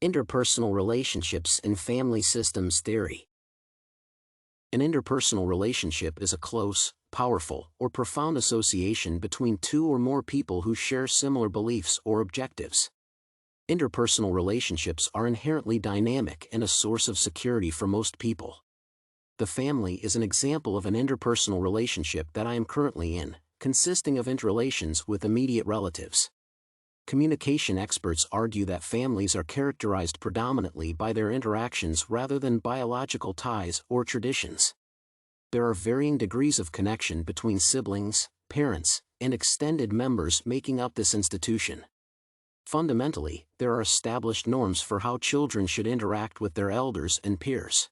Interpersonal relationships and family systems theory. An interpersonal relationship is a close, powerful, or profound association between two or more people who share similar beliefs or objectives. Interpersonal relationships are inherently dynamic and a source of security for most people. The family is an example of an interpersonal relationship that I am currently in, consisting of interrelations with immediate relatives. Communication experts argue that families are characterized predominantly by their interactions rather than biological ties or traditions. There are varying degrees of connection between siblings, parents, and extended members making up this institution. Fundamentally, there are established norms for how children should interact with their elders and peers.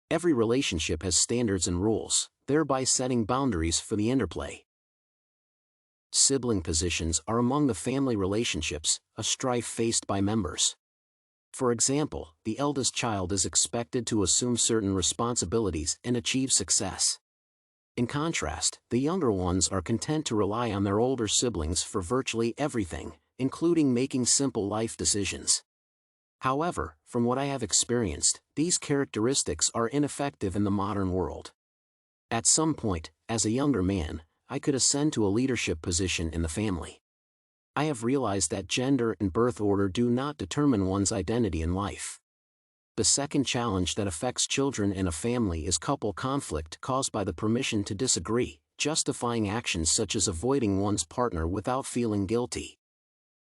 Every relationship has standards and rules, thereby setting boundaries for the interplay. Sibling positions are among the family relationships, a strife faced by members. For example, the eldest child is expected to assume certain responsibilities and achieve success. In contrast, the younger ones are content to rely on their older siblings for virtually everything, including making simple life decisions. However, from what I have experienced, these characteristics are ineffective in the modern world. At some point, as a younger man, I could ascend to a leadership position in the family. I have realized that gender and birth order do not determine one's identity in life. The second challenge that affects children in a family is couple conflict caused by the permission to disagree, justifying actions such as avoiding one's partner without feeling guilty.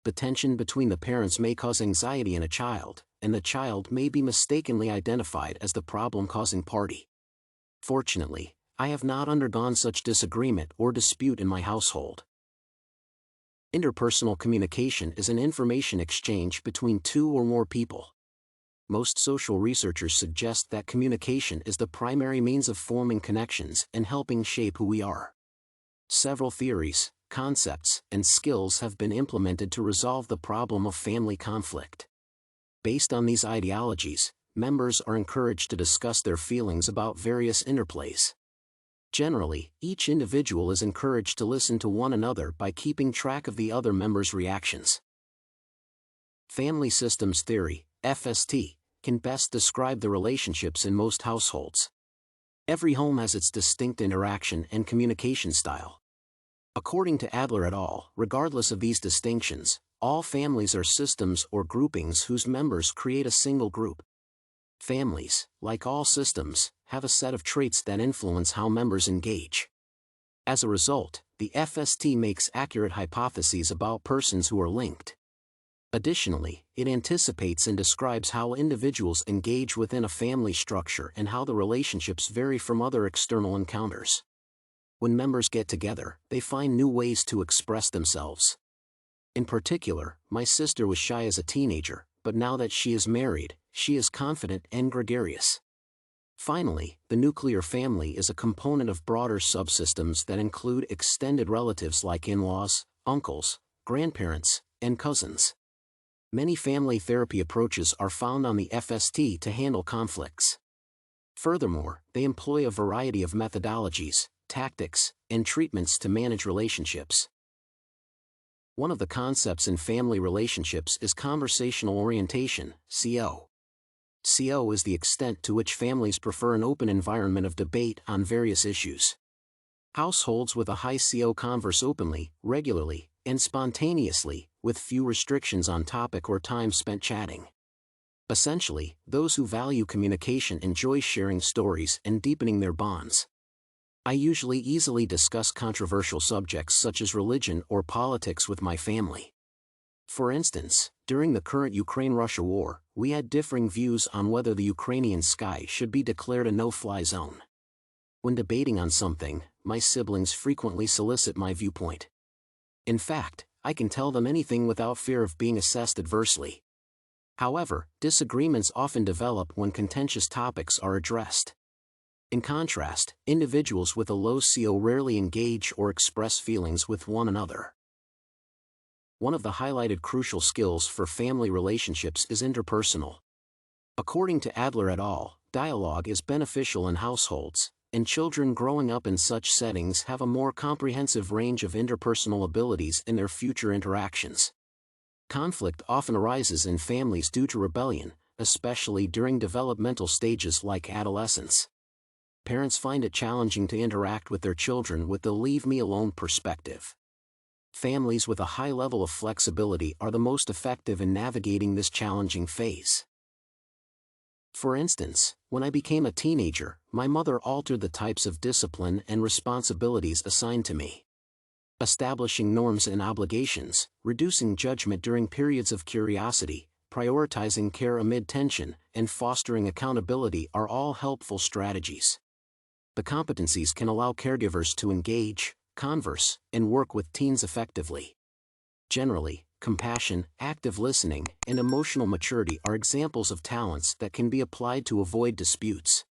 The tension between the parents may cause anxiety in a child, and the child may be mistakenly identified as the problem-causing party. Fortunately, I have not undergone such disagreement or dispute in my household. Interpersonal communication is an information exchange between two or more people. Most social researchers suggest that communication is the primary means of forming connections and helping shape who we are. Several theories, concepts, and skills have been implemented to resolve the problem of family conflict. Based on these ideologies, members are encouraged to discuss their feelings about various interplays. Generally, each individual is encouraged to listen to one another by keeping track of the other member's reactions. Family systems theory, FST, can best describe the relationships in most households. Every home has its distinct interaction and communication style. According to Adler et al., regardless of these distinctions, all families are systems or groupings whose members create a single group. Families, like all systems, have a set of traits that influence how members engage. As a result, the FST makes accurate hypotheses about persons who are linked. Additionally, it anticipates and describes how individuals engage within a family structure and how the relationships vary from other external encounters. When members get together, they find new ways to express themselves. In particular, my sister was shy as a teenager, but now that she is married, she is confident and gregarious. Finally, the nuclear family is a component of broader subsystems that include extended relatives like in-laws, uncles, grandparents, and cousins. Many family therapy approaches are found on the FST to handle conflicts. Furthermore, they employ a variety of methodologies, tactics, and treatments to manage relationships. One of the concepts in family relationships is conversational orientation, CO. CO is the extent to which families prefer an open environment of debate on various issues. Households with a high CO converse openly, regularly, and spontaneously, with few restrictions on topic or time spent chatting. Essentially, those who value communication enjoy sharing stories and deepening their bonds. I usually easily discuss controversial subjects such as religion or politics with my family. For instance, during the current Ukraine-Russia war, we had differing views on whether the Ukrainian sky should be declared a no-fly zone. When debating on something, my siblings frequently solicit my viewpoint. In fact, I can tell them anything without fear of being assessed adversely. However, disagreements often develop when contentious topics are addressed. In contrast, individuals with a low CO rarely engage or express feelings with one another. One of the highlighted crucial skills for family relationships is interpersonal. According to Adler et al., dialogue is beneficial in households, and children growing up in such settings have a more comprehensive range of interpersonal abilities in their future interactions. Conflict often arises in families due to rebellion, especially during developmental stages like adolescence. Parents find it challenging to interact with their children with the "leave me alone" perspective. Families with a high level of flexibility are the most effective in navigating this challenging phase. For instance, when I became a teenager, my mother altered the types of discipline and responsibilities assigned to me. Establishing norms and obligations, reducing judgment during periods of curiosity, prioritizing care amid tension, and fostering accountability are all helpful strategies. The competencies can allow caregivers to engage, converse, and work with teens effectively. Generally, compassion, active listening, and emotional maturity are examples of talents that can be applied to avoid disputes.